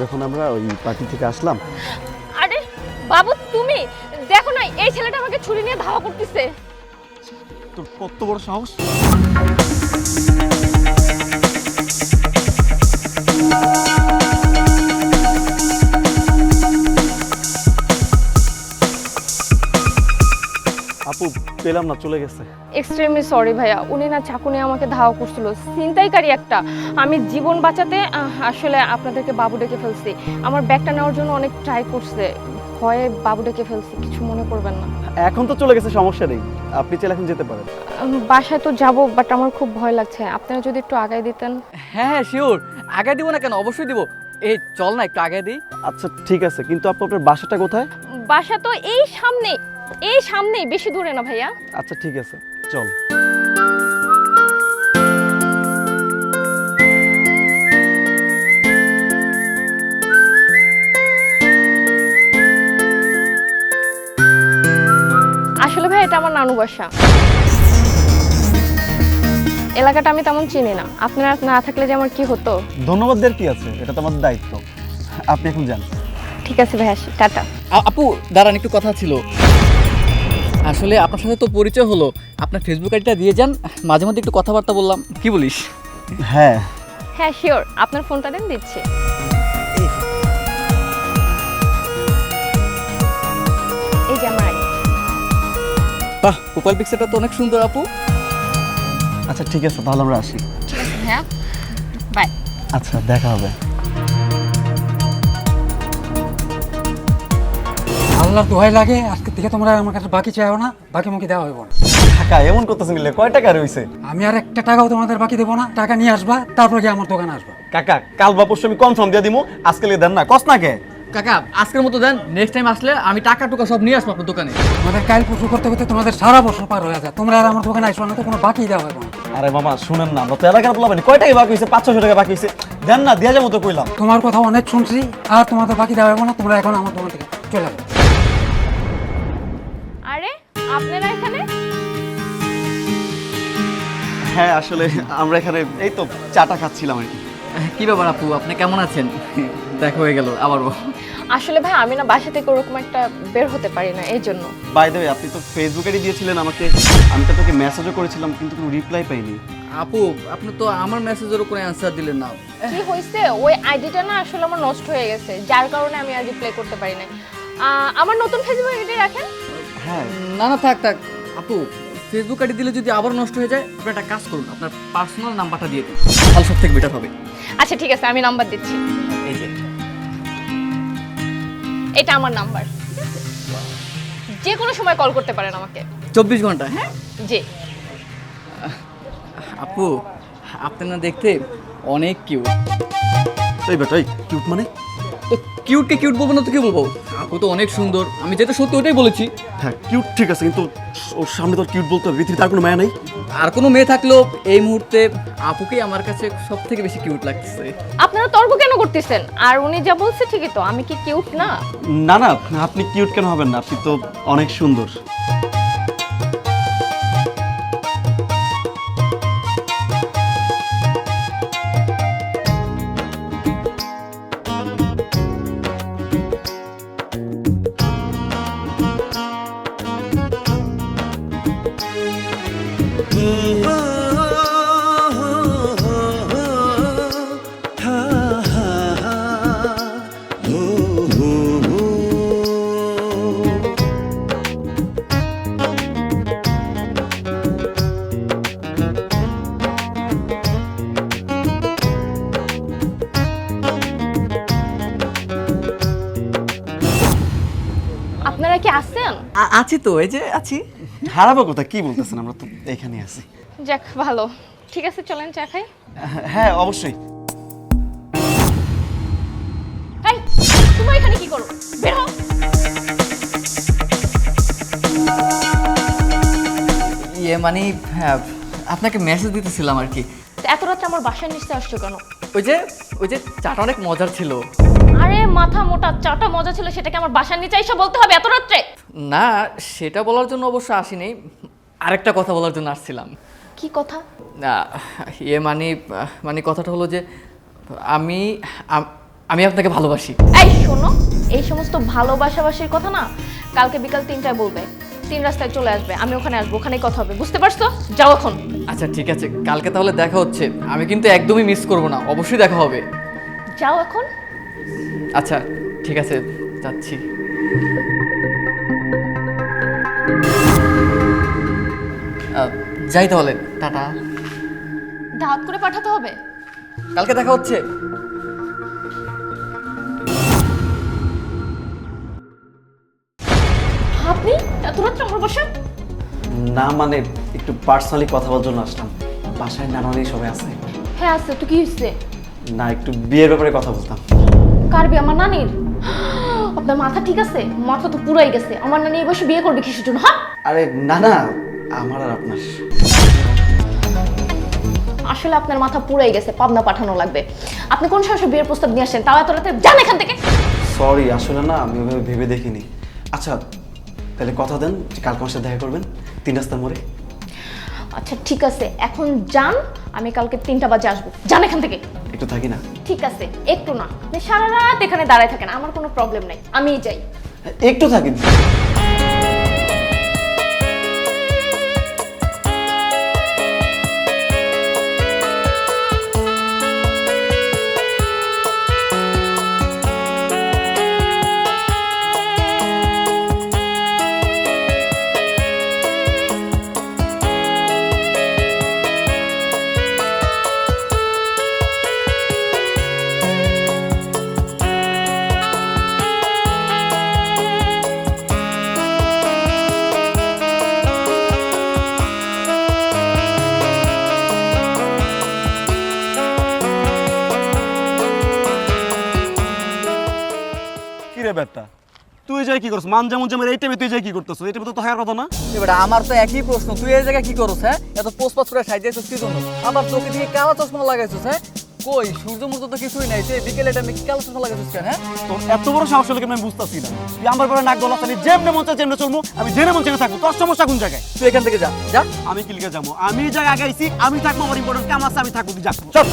যখন আমরা ওই পার্টি থেকে আসলাম। আরে বাবু তুমি দেখো না এই ছেলেটা আমাকে ছুরি নিয়ে ধাওয়া করতেছে। তোর কত বড় সাহস! আপু পেলাম না, চলে গেছে। এক্সট্রিমলি সরি ভাইয়া, উনি না চাকু নিয়ে আমাকে ধাওয়া করছিল, ছিনতাইকারী একটা। আমি জীবন বাঁচাতে আসলে আপনাদেরকে বাবু ডেকে ফেলছি। আমার ব্যাগটা নেওয়ার জন্য অনেক ট্রাই করছে, ভয়ে বাবু ডেকে ফেলছি, কিছু মনে করবেন না। এখন তো চলে গেছে, সমস্যা নেই, আপনি চাইলে এখন যেতে পারেন। বাসায় তো যাবো, বাট আমার খুব ভয় লাগছে, আপনারা যদি একটু আগায় দিতেন। হ্যাঁ হ্যাঁ শিওর, আগে দিব না কেন, অবশ্যই দিব। এই চল না একটু আগে দিই। আচ্ছা ঠিক আছে, কিন্তু আপু আপনার বাসাটা কোথায়? বাসা তো এই সামনে, এই সামনেই, বেশি দূরে না ভাইয়া। আচ্ছা ঠিক আছে, চল। আসলে ভাই এটা আমার নানু বাসা। এলাকাটা আমি তেমন চিনি না, আপনারা না থাকলে যে আমার কি হতো। ধন্যবাদ দেওয়ার কি আছে, এটা তো আমার দায়িত্ব। আপনি এখন যান। ঠিক আছে ভাই, আসি, টাটা। আপু দাঁড়ান, একটু কথা ছিল। আসলে আপনার সাথে তো পরিচয় হলো, আপনার ফেসবুক আইডিটা দিয়ে যান, মাঝে মধ্যে একটু কথাবার্তা বললাম, কি বলিস? হ্যাঁ হ্যাঁ শিওর, আপনার ফোনটা দেন, দিচ্ছি। এই যে আমার আইডি। বাহ, প্রোফাইল পিকচারটা তো অনেক সুন্দর আপু। আচ্ছা ঠিক আছে, তাহলে আমরা আসি। ঠিক আছে ভাইয়া, বাই। আচ্ছা দেখা হবে। আল্লাহর দোহাই লাগে, আজকে থেকে তোমরা আমার কাছে বাকি চাইও না, বাকি মুখে দেওয়া হইব না। টাকা এমন করতেছেন নিলে, কয় টাকা রয়েছে? আমি আর একটা টাকাও তোমাদের বাকি দেবো না, টাকা নিয়ে আসবা, তারপর গিয়ে আমার দোকানে আসবা। কাকা কাল বা পরশু আমি কনফার্ম দিয়ে দিমু, আজকে লিয়ে দেন না, কস না কে? কাকা আজকের মতো দেন, নেক্সট টাইম আসলে আমি টাকা টুকা সব নিয়ে আসবো আপনার দোকানে। তোমাদের কাল পরশু করতে করতে তোমাদের সারা বছর পার হয়ে যায়, তোমরা আর আমার দোকানে আসবা না তো কোনো বাকি দেওয়া হইব না। আরে মামা শুনেন না, আমরা তো এলাকার বলাবেন, কয় টাকা বাকি হয়েছে? 500 টাকা বাকি হয়েছে, দেন না, দিয়া যাবো তো কইলাম। তোমার কথা অনেক শুনছি, আর তোমাদের বাকি দেওয়া হইব না, তোমরা এখন আমার দোকান থেকে চলে যাবে। আরে আপনারা এখানে? হ্যাঁ আসলে আমরা এখানে এই তো চাটা খাচ্ছিলাম আর কি। কি ব্যাপার আপু, আপনি কেমন আছেন? দেখা হয়ে গেল আবারও। আসলে ভাই আমি না বাসা থেকে ওরকম একটা বের হতে পারি না, এই জন্য। বাই দ্য ওয়ে, আপনি তো ফেসবুকেরই দিয়েছিলেন আমাকে, আমি তো আপনাকে মেসেজও করেছিলাম কিন্তু কোনো রিপ্লাই পাইনি। আপু আপনি তো আমার মেসেজের উপরে অ্যান্সার দিলেন না। কি হয়েছে, ওই আইডিটা না আসলে আমার নষ্ট হয়ে গেছে, যার কারণে আমি আর রিপ্লাই করতে পারি নাই। আমার নতুন ফেসবুক আইডি রাখেন। হ্যাঁ না না থাক থাক আপু, ফেসবুক আইডি দিলে যদি আবার নষ্ট হয়ে যায়, আপনি একটা কাজ করুন, আপনার পার্সোনাল নাম্বারটা দিয়ে দিন, তাহলে সব থেকে বেটার হবে। আচ্ছা ঠিক আছে, আমি নাম্বার দিচ্ছি। এই যে এটা আমার নাম্বার, যে কোনো সময় কল করতে পারেন আমাকে। 24 ঘন্টা। হ্যাঁ জি। আপু আপনি না দেখতে অনেক কিউট। এই বেটা, এই কিউট মানে? তো কিউটকে কিউট বলবো না তো কি বলবো? আপু তো অনেক সুন্দর, আমি যেটা সত্যি ওটাই বলেছি। হ্যাঁ কিউট ঠিক আছে, কিন্তু ওর সামনে তো কিউট বলতে হবে, পৃথিবীতে আর কোনো মায়া নেই। আর কোনো মেয়ে থাকলেও এই মুহূর্তে আপুকেই আমার কাছে সব থেকে বেশি কিউট লাগছে। আপনারা তর্ক কেন করতেছেন? আর উনি যা বলছে ঠিকই তো, আমি কি কিউট না? না না, আপনি কিউট কেন হবেন না, আপনি তো অনেক সুন্দর। আপনারা কি আসছেন? আছি তো, এই যে আছি। হারাবো কোথায়, কি বলতেছেন, আমরা তো এখানে আছি। যাক ভালো, ঠিক আছে চলেন চা খাই। হ্যাঁ অবশ্যই। এই তুমি এখানে কি করো, বের হও। মানে হ্যাঁ, আপনাকে মেসেজ দিতেছিলাম আর কি। এত রাতে আমার বাসায় নিশ্চয় আসছো কেন? ওই যে চাটা অনেক মজার ছিল। আরে মাথা মোটা, চাটা মজা ছিল সেটাকে আমার বাসার নিচে এসে বলতে হবে এত রাত্রে? না, সেটা বলার জন্য অবশ্য আসিনি, আরেকটা কথা বলার জন্য আসছিলাম। কি কথা? না, মানে কথাটা হলো যে আমি আমি আপনাকে ভালোবাসি। এই শোনো, এই সমস্ত ভালোবাসাবাসির কথা না কালকে বিকাল 3টায় বলবে। 3 রাস্তায় চলে আসবে, আমি ওখানে আসবো, ওখানেই কথা হবে, বুঝতে পারছো? যাও এখন। আচ্ছা ঠিক আছে, কালকে তাহলে দেখা হচ্ছে। আমি কিন্তু একদমই মিস করব না, অবশ্যই দেখা হবে। যাও এখন। আচ্ছা ঠিক আছে, যাচ্ছি। যাই তাহলে, টাটা। দাওয়াত করে পাঠাতে হবে। কালকে দেখা হচ্ছে। আপনি এত রাত্রে আমার বাসায়? না মানে একটু পার্সোনালি কথা বলার জন্য আসলাম। বাসায় নানানি সবাই আছে। হ্যাঁ আছে তো, কি হয়েছে? না একটু বিয়ের ব্যাপারে কথা বলতাম। কার বিয়ে? আমার নানির? আপনার মাথা ঠিক আছে? মাথা তো পুরাই গেছে। আমার নানি এই বয়সে বিয়ে করবে কিসের জন্য? হ্যাঁ আরে না না, আমার আর আপনার। আসলে আপনার মাথা পুরাই গেছে, পাবনা পাঠানো লাগবে। আপনি কোন সাহসে বিয়ের প্রস্তাব নিয়ে আসেন? তাও এত রাতে? যান এখান থেকে। সরি, আসলে না আমি ওইভাবে ভেবে দেখিনি। আচ্ছা তাহলে কথা দেন যে কালকে আমার সাথে দেখা করবেন 3 রাস্তার মোড়ে। আচ্ছা ঠিক আছে, এখন যান, আমি কালকে 3টা বাজে আসবো। যান এখান থেকে। একটু থাকি না? ঠিক আছে, একটু না, আপনি সারা রাত এখানে দাঁড়ায় থাকেন, আমার কোনো প্রবলেম নাই, আমিই যাই। একটু থাকি। কিরে বেটা, তুই যাই কি করছ? মান যেমন যেমন এই টাইমে তুই যাই কি করতেছ? এই টাইমে তো হওয়ার কথা না। এবার আমার তো একই প্রশ্ন, তুই এই জায়গায় কি করছ? হ্যাঁ, এত পোস্ট করে সাইজেছিস কি জন্য? আবার চোখে দিকে কালো চশমা লাগাইছিস? হ্যাঁ, কই সূর্য মূর্য তো কিছুই নাই, তুই বিকেলে টাইমে কি কালো চশমা লাগাইছিস কেন? হ্যাঁ, তোর এত বড় সাহস হলে কেন আমি বুঝতাছি না। তুই আমার পরে নাক গলা চালি, যেমনে মন চায় যেমনে চলবো, আমি জেনে মন চায় থাকবো। তোর সমস্যা কোন জায়গায়? তুই এখান থেকে যা যা। আমি কি লিখে যাবো? আমি যাই আগাইছি, আমি থাকবো, আমার ইম্পর্টেন্ট কাম আছে, আমি থাকবো, তুই যা চল।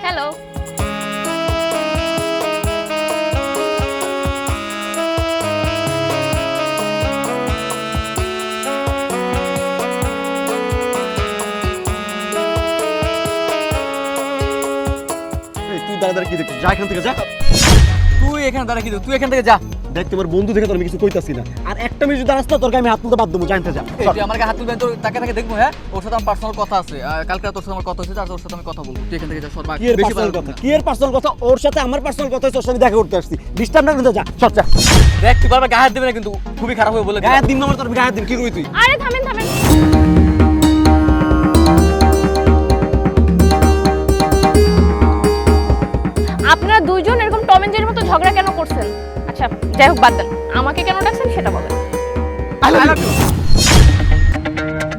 হ্যালো। এই তুই দাঁড়া দাঁড়া কি দেখছিস? যা এখান থেকে যা। তুই এখানে দাঁড়া কি, তুই এখান থেকে যা। দেখ তোমার বন্ধু দেখে তোর আমি কিছু কইতাছি না। আর একটা মিনিট যদি দাঁড়াস না, তোর গায়ে আমি হাত তুলতে বাধ্য হবো, জানতে যা। এই, তুই আমার গায়ে হাত তুলবি, তোর তাকে তাকে দেখবো। হ্যাঁ, ওর সাথে আমার পার্সোনাল কথা আছে। কালকে তোর সাথে আমার কথা হয়েছে, আর তোর সাথে আমি কথা বলবো। তুই এখান থেকে যা, সর। কি এর পার্সোনাল কথা? কি এর পার্সোনাল কথা? ওর সাথে আমার পার্সোনাল কথা হচ্ছে, ওর সাথে দেখা করতে আসছি। ডিস্টার্ব না করতে যা, সর যা। দেখ, তুই বারবার গায়ে হাত দিবি না কিন্তু, খুবই খারাপ হবে বলে দিলাম। গায়ে দিন নম্বর তোর গায়ে দিন, কি করবি তুই? আরে থামেন থামেন। আপনারা দুইজন এরকম টম এন্ড জেরির মতো ঝগড়া কেন করছেন? আচ্ছা যাই হোক, বাদ দেন, আমাকে কেন ডাকছেন সেটা বলেন। I love you.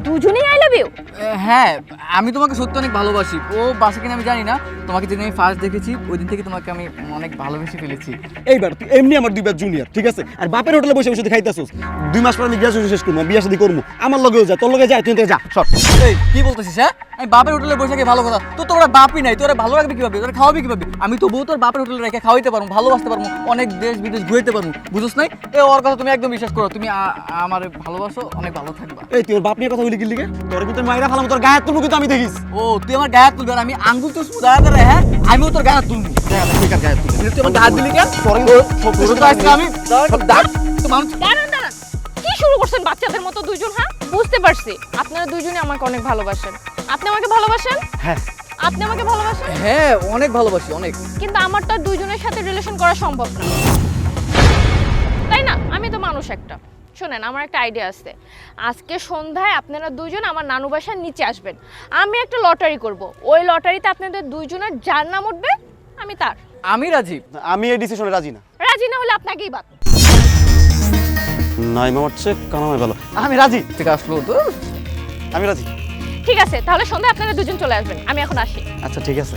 দুজনেই আই লাভ ইউ? হ্যাঁ, আমি তোমাকে সত্যি অনেক ভালোবাসি। ও বাসা কিনা আমি জানি না, তোমাকে যেদিন আমি ফার্স্ট দেখেছি ওই দিন থেকে তোমাকে আমি অনেক ভালোবেসে ফেলেছি। এইবার তুই এমনি আমার 2 ব্যাচ জুনিয়র, ঠিক আছে? আর বাপের হোটেলে বসে বসে খাইতাছস। 2 মাস পর আমি গ্রাজুয়েশন শেষ করবো, বিয়ে শাদী করবো। আমার লগেও যা, তোর লগে যা, তুই যা, সর। এই কি বলতেছিস? হ্যাঁ, আমি বাপের হোটেলে বসে থাকি ভালো কথা, তো তোরা বাপই নাই, তোরা ভালো রাখবি কিভাবে, তোরা খাওয়াবি কিভাবে? আমি তো বউ তোর বাপের হোটেলে রেখে খাওয়াইতে পারবো, ভালোবাসতে পারবো, অনেক দেশ বিদেশ ঘুরতে পারবো, বুঝছ নাই? এ ওর কথা তুমি একদম বিশ্বাস করো, তুমি আমার ভালোবাসো, অনেক ভালো থাকবা। এই তুই ওর বাপ নিয়ে কথা বলি কি লিগে? তোর ভিতরে মাইরা ফালাম, তোর গায়ে তুলবো কিন্তু আমি দেখিস। ও তুই আমার গায়ে হাত তুলবি, আর আমি আঙ্গুল তো দাঁড়া দাঁড়া। হ্যাঁ, আমিও তোর গায়ে হাত তুলবি। ঠিক আছে, গায়ে তুলবি। তুই আমার গায়ে হাত দিলি কেন? তোর তো আজকে আমি তো মানুষ। দাঁড়ান দাঁড়ান, কি শুরু করছেন বাচ্চাদের মতো দুইজন? হ্যাঁ বুঝতে পারছি, আপনারা দুইজনই আমাকে অনেক ভালোবাসেন। আপনি আমাকে ভালোবাসেন? হ্যাঁ। আপনি আমাকে ভালোবাসেন? হ্যাঁ, অনেক ভালোবাসি, অনেক। কিন্তু আমার তো আর দুইজনের সাথে রিলেশন করা সম্ভব না, তাই না? আমি তো মানুষ একটা। শোনেন, আমার একটা আইডিয়া আছে। আজকে সন্ধ্যায় আপনারা দুইজন আমার নানু বাসার নিচে আসবেন। আমি একটা লটারি করব, ওই লটারিতে আপনাদের দুইজনের যার নাম উঠবে আমি তার। আমি রাজি। আমি এই ডিসিশনে রাজি না। রাজি না হলে আপনাকেই বাদ। নাই মামার চেয়ে কানামাই ভালো। আমি রাজি। ঠিক আসলো তো। আমি রাজি। ঠিক আছে, তাহলে সন্ধ্যায় আপনারা দুজন চলে আসবেন, আমি এখন আসি। আচ্ছা ঠিক আছে।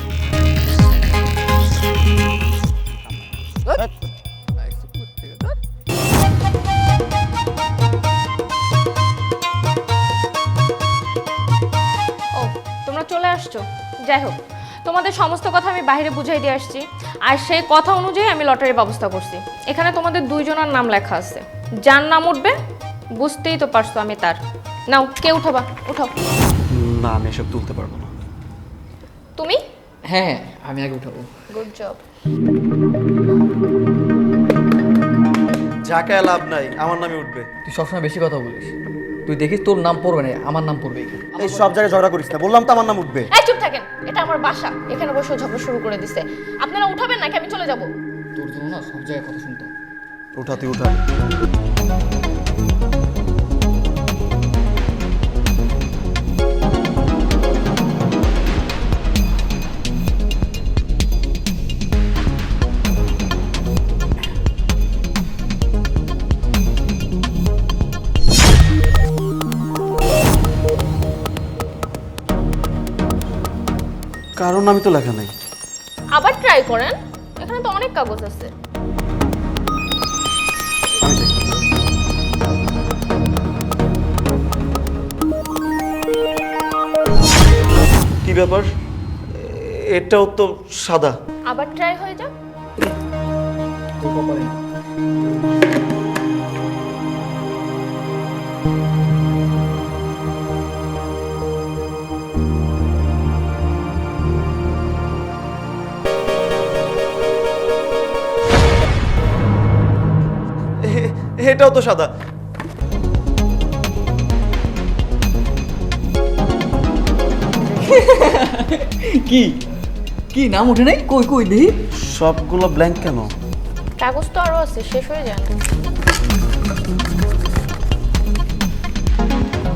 ও, তোমরা চলে আসছো। যাই হোক, তোমাদের সমস্ত কথা আমি বাইরে বুঝাই দিয়ে আসছি, আর সেই কথা অনুযায়ী আমি লটারির ব্যবস্থা করছি। এখানে তোমাদের দুইজনের নাম লেখা আছে, যার নাম উঠবে বুঝতেই তো পারছো আমি তার। নাও, কে উঠাবা? উঠাও। না, আমি এসব তুলতে পারবো না। তুমি? হ্যাঁ, আমি আগে উঠাবো। Good job. যাকে লাভ নাই, আমার নামে উঠবে। তুই সবসময় বেশি কথা বলিস। তুই দেখিস তোর নাম পড়বে না, আমার নাম পড়বে এখানে। এই সব জায়গায় ঝগড়া করিস না, বললাম তো আমার নাম উঠবে। এই চুপ থাকেন, এটা আমার বাসা, এখানে বসে ঝগড়া শুরু করে দিছে। আপনারা উঠাবেন নাকি আমি চলে যাব? তোর জন্য না সব জায়গায় কথা শুনতে হয়। উঠা তুই উঠা। কারণ আমি তো লেখা নাই। আবার ট্রাই করেন, এখানে তো অনেক কাগজ আছে। আমি দেখি। কি ব্যাপার? এটাও তো সাদা। আবার ট্রাই হয়ে যাক। তোর কপালে না। এটাও তো সাদা। কি কি নাম উঠে নাই? কই কই দেখি। সবগুলো ব্ল্যাঙ্ক কেন? কাগজ তো আরো আছে, শেষ হয়ে যায় না।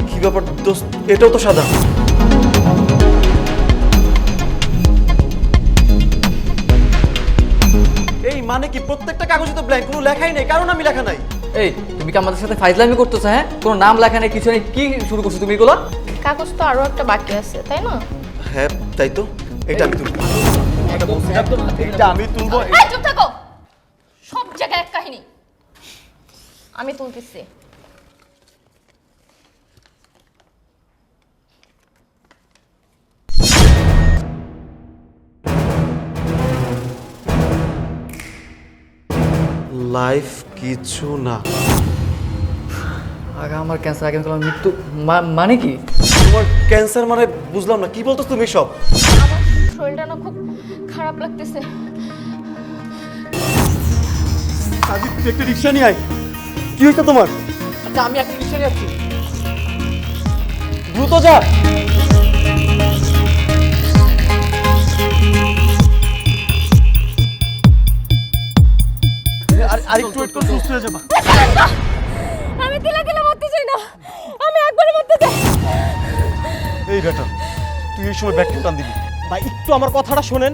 কি ব্যাপার দোস্ত? এটাও তো সাদা। এই মানে কি প্রত্যেকটা কাগজে তো ব্ল্যাঙ্ক, কোনো লেখাই নেই, কারণ আমি লেখা নাই। এই তুমি কি আমাদের সাথে ফাইজলামি করতেছো? হ্যাঁ, কোনো নাম লেখা নেই, কিছু নেই, কি শুরু করছো তুমি এগুলো? কাগজ তো আরো একটা বাকি আছে, তাই না? হ্যাঁ তাই তো, এটা আমি তুলবো। এটা আমি তুলবো। এই চুপ থাকো, সব জায়গায় এক কাহিনী। আমি তুলতেছি। লাইফ কিছু না। আগে আমার ক্যান্সার, আগে আমার মৃত্যু, মানে কি? তোমার ক্যান্সার মানে বুঝলাম না, কি বলতো তুমি সব? আমার শরীরটা না খুব খারাপ লাগতেছে। সাজিদ তুই একটা রিক্সা নিয়ে আয়। কি হয়েছে তোমার? আচ্ছা আমি একটা রিক্সা যাচ্ছি। দ্রুত যা। আর একটু ওয়েট করে সুস্থ হয়ে যাবা। আমি তিলা তিলা মরতে চাই না, আমি একবারে মরতে চাই। এই বেটা, তুই এই সময় ব্যাগ টান দিবি। ভাই একটু আমার কথাটা শোনেন,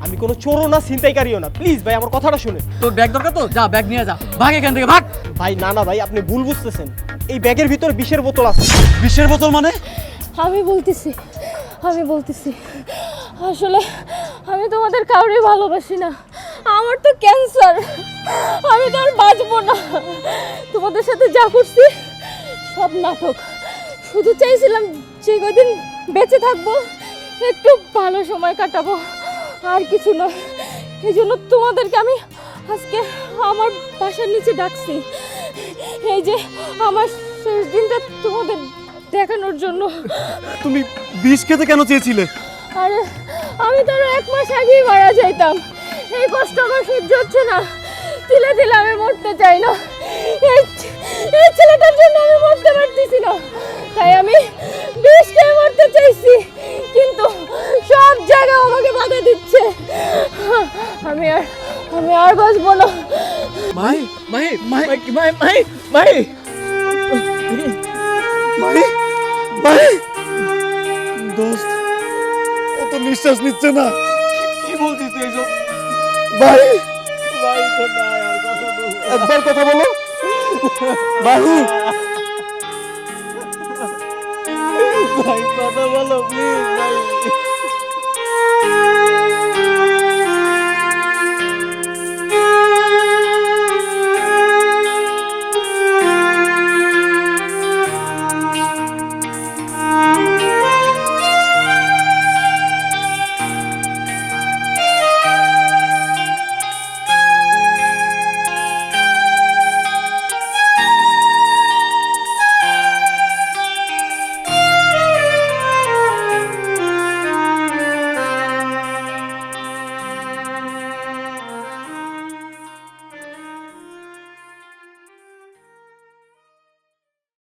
আমি কোনো চোরও না ছিনতাইকারীও না, প্লিজ ভাই আমার কথাটা শুনেন। তোর ব্যাগ দরকার তো, যা ব্যাগ নিয়ে যা, ভাগ এখান থেকে ভাগ। ভাই না না ভাই, আপনি ভুল বুঝতেছেন, এই ব্যাগের ভিতর বিষের বোতল আছে। বিষের বোতল মানে? আমি বলতেছি আসলে আমি তোমাদের কাউরে ভালোবাসি না, আমার তো ক্যান্সার, আমি তো আর বাঁচবো না। তোমাদের সাথে যা করছি সব নাটক, শুধু চাইছিলাম যে কদিন বেঁচে থাকবো একটু ভালো সময় কাটাবো, আর কিছু না। এই জন্য তোমাদেরকে আমি আজকে আমার বাসার নিচে ডাকছি, এই যে আমার শেষ দিনটা তোমাদের দেখানোর জন্য। তুমি বিষ খেতে কেন চেয়েছিলে? আরে আমি তো আরো 1 মাস আগেই মারা যাইতাম, এই কষ্ট আমার সহ্য হচ্ছে না, তিলে তিলে আমি মরতে চাই না, এই ছেলেটার জন্য আমি মরতে পারতেছি না, তাই আমি বিষ খেয়ে মরতে চাইছি, কিন্তু সব জায়গায় আমাকে বাধা দিচ্ছে, আমি আর বাঁচবো না। ভাই ভাই ভাই ভাই ভাই ভাই ভাই ভাই দোস্ত, ও তো নিঃশ্বাস নিচ্ছে না। কি বলছিস তুই এসব? ভাই ভাই তো নাই আর কথা বলবো একবার কথা বলো ভাই ভাই কথা